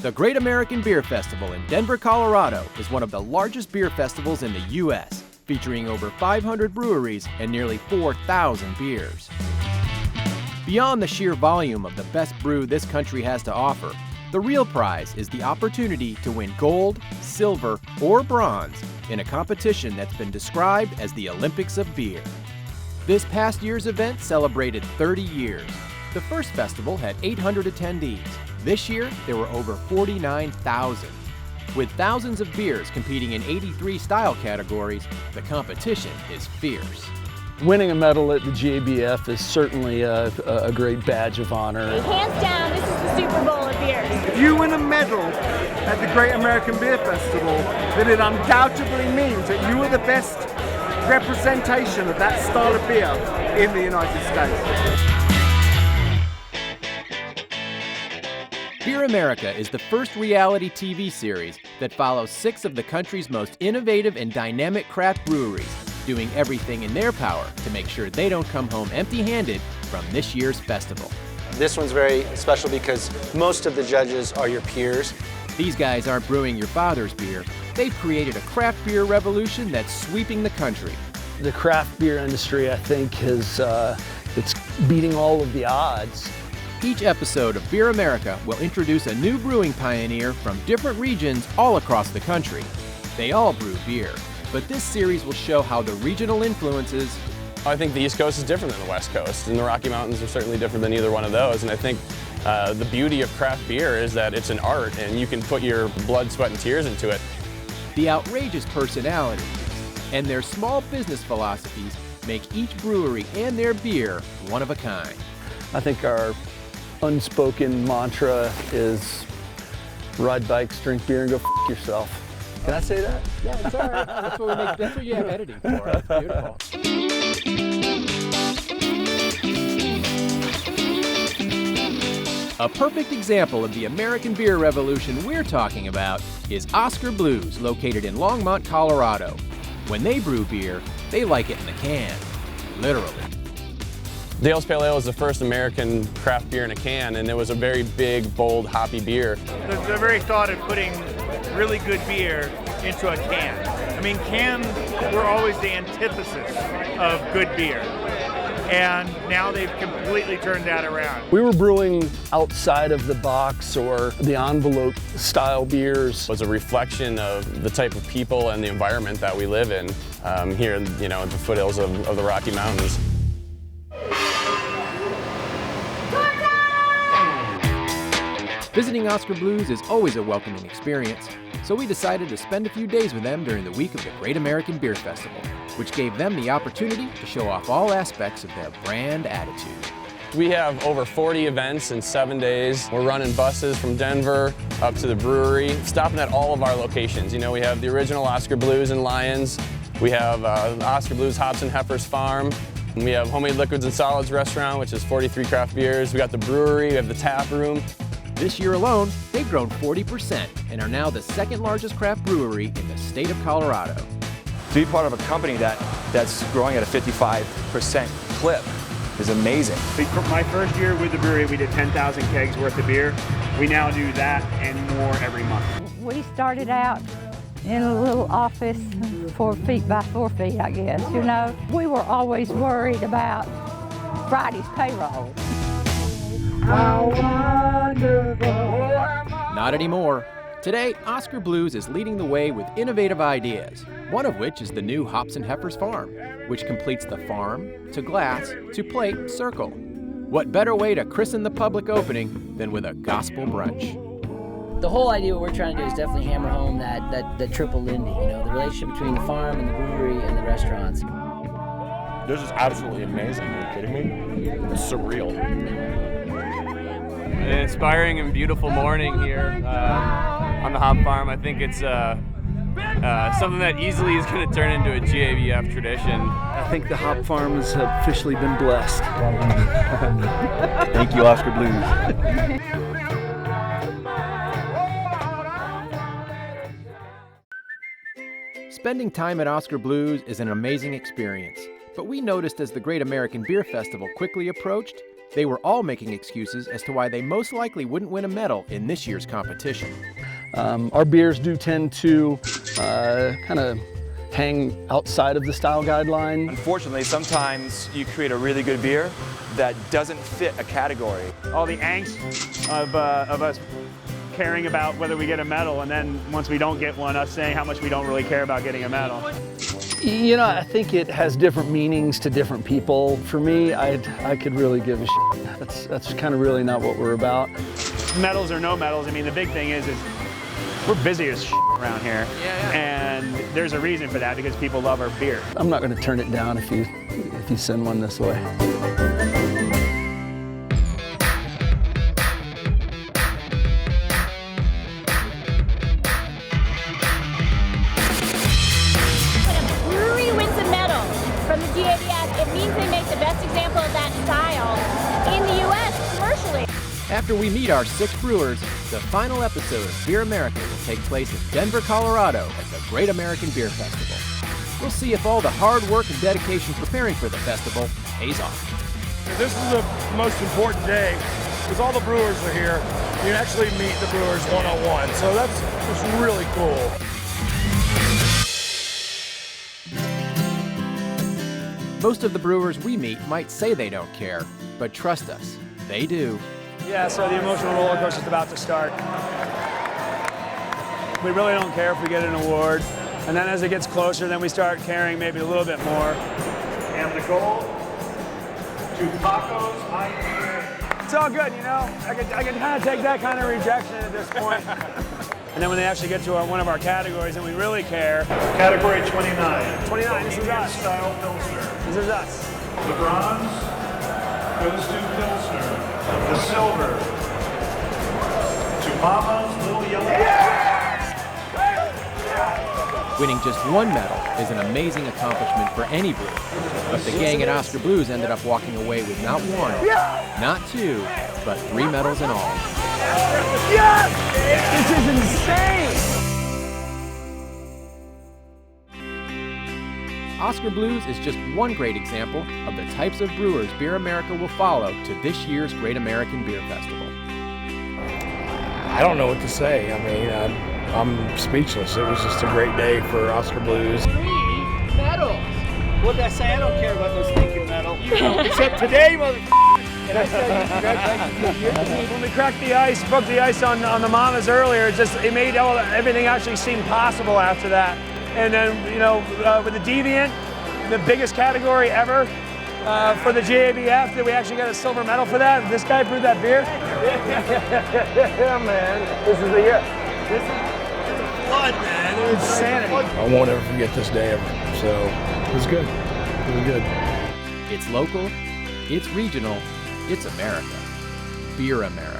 The Great American Beer Festival in Denver, Colorado is one of the largest beer festivals in the U.S., featuring over 500 breweries and nearly 4,000 beers. Beyond the sheer volume of the best brew this country has to offer, the real prize is the opportunity to win gold, silver, or bronze in a competition that's been described as the Olympics of beer. This past year's event celebrated 30 years. The first festival had 800 attendees. This year, there were over 49,000. With thousands of beers competing in 83 style categories, the competition is fierce. Winning a medal at the GABF is certainly a great badge of honor. Hands down, this is the Super Bowl of beers. If you win a medal at the Great American Beer Festival, then it undoubtedly means that you are the best representation of that style of beer in the United States. Beer America is the first reality TV series that follows 6 of the country's most innovative and dynamic craft breweries, doing everything in their power to make sure they don't come home empty-handed from this year's festival. This one's very special because most of the judges are your peers. These guys aren't brewing your father's beer. They've created a craft beer revolution that's sweeping the country. The craft beer industry, I think, it's beating all of the odds. Each episode of Beer America will introduce a new brewing pioneer from different regions all across the country. They all brew beer, but this series will show how the regional influences. I think the East Coast is different than the West Coast, and the Rocky Mountains are certainly different than either one of those. And I think the beauty of craft beer is that it's an art, and you can put your blood, sweat, and tears into it. The outrageous personalities and their small business philosophies make each brewery and their beer one of a kind. I think our unspoken mantra is ride bikes, drink beer, and go f*** yourself. Can I say that? Yeah, it's all right. That's what you have editing for. That's beautiful. A perfect example of the American beer revolution we're talking about is Oskar Blues, located in Longmont, Colorado. When they brew beer, they like it in the can, literally. Dale's Pale Ale was the first American craft beer in a can, and it was a very big, bold, hoppy beer. The very thought of putting really good beer into a can. I mean, cans were always the antithesis of good beer. And now they've completely turned that around. We were brewing outside of the box or the envelope style beers. It was a reflection of the type of people and the environment that we live in here, in the foothills of the Rocky Mountains. Visiting Oskar Blues is always a welcoming experience, so we decided to spend a few days with them during the week of the Great American Beer Festival, which gave them the opportunity to show off all aspects of their brand attitude. We have over 40 events in 7 days. We're running buses from Denver up to the brewery, stopping at all of our locations. We have the original Oskar Blues in Lyons. We have Oskar Blues Hops and Heifers Farm. And we have Homemade Liquids and Solids Restaurant, which is 43 craft beers. We got the brewery, we have the tap room. This year alone, they've grown 40% and are now the second largest craft brewery in the state of Colorado. To be part of a company that's growing at a 55% clip is amazing. My first year with the brewery, we did 10,000 kegs worth of beer. We now do that and more every month. We started out in a little office, 4 feet by 4 feet, I guess. We were always worried about Friday's payroll. Not anymore. Today, Oskar Blues is leading the way with innovative ideas, one of which is the new Hops and Heifers Farm, which completes the farm to glass to plate circle. What better way to christen the public opening than with a gospel brunch? The whole idea, what we're trying to do is definitely hammer home that triple Lindy, the relationship between the farm and the brewery and the restaurants. This is absolutely amazing. Are you kidding me? It's surreal. An inspiring and beautiful morning here on the hop farm. I think it's something that easily is going to turn into a GABF tradition. I think the hop farm has officially been blessed. Thank you, Oskar Blues. Spending time at Oskar Blues is an amazing experience, but we noticed as the Great American Beer Festival quickly approached, They were all making excuses as to why they most likely wouldn't win a medal in this year's competition. Our beers do tend to kind of hang outside of the style guideline. Unfortunately, sometimes you create a really good beer that doesn't fit a category. All the angst of us caring about whether we get a medal, and then once we don't get one, us saying how much we don't really care about getting a medal. You know, I think it has different meanings to different people. For me, I could really give a shit. That's kind of really not what we're about. Medals or no medals, I mean, the big thing is we're busy as shit around here. And there's a reason for that, because people love our beer. I'm not going to turn it down if you send one this way. From the GABF, it means they make the best example of that style in the U.S. commercially. After we meet our 6 brewers, the final episode of Beer America will take place in Denver, Colorado at the Great American Beer Festival. We'll see if all the hard work and dedication preparing for the festival pays off. This is the most important day because all the brewers are here. You actually meet the brewers one-on-one, so that's really cool. Most of the brewers we meet might say they don't care, but trust us, they do. Yeah, so the emotional roller coaster is about to start. We really don't care if we get an award, and then as it gets closer, then we start caring maybe a little bit more. And the goal, 2 tacos, IPA. It's all good, you know? I can kind of take that kind of rejection at this point. And then when they actually get to one of our categories and we really care. Category 29. 29, this is us. Style Pilsner. This is us. The bronze goes to Pilsner. The silver to Mama's Little Yellow. Winning just 1 medal is an amazing accomplishment for any brewer. But the gang at Oskar Blues ended up walking away with not 1, not 2, but 3 medals in all. Yes! This is insane! Oskar Blues is just one great example of the types of brewers Beer America will follow to this year's Great American Beer Festival. I don't know what to say. I mean, I'm speechless. It was just a great day for Oskar Blues. 3 medals! What did I say? I don't care about those stinking medals. Except today, motherfucker! When we cracked the ice, broke the ice on the Mamas earlier, it made everything actually seem possible after that. And then, you know, with the Deviant, the biggest category ever for the GABF, that we actually got a silver medal for that. This guy brewed that beer. Yeah, man. This is the year. It's a flood, man. It's insanity. I won't ever forget this day ever. So it was good. It was good. It's local, it's regional, it's America. Beer America.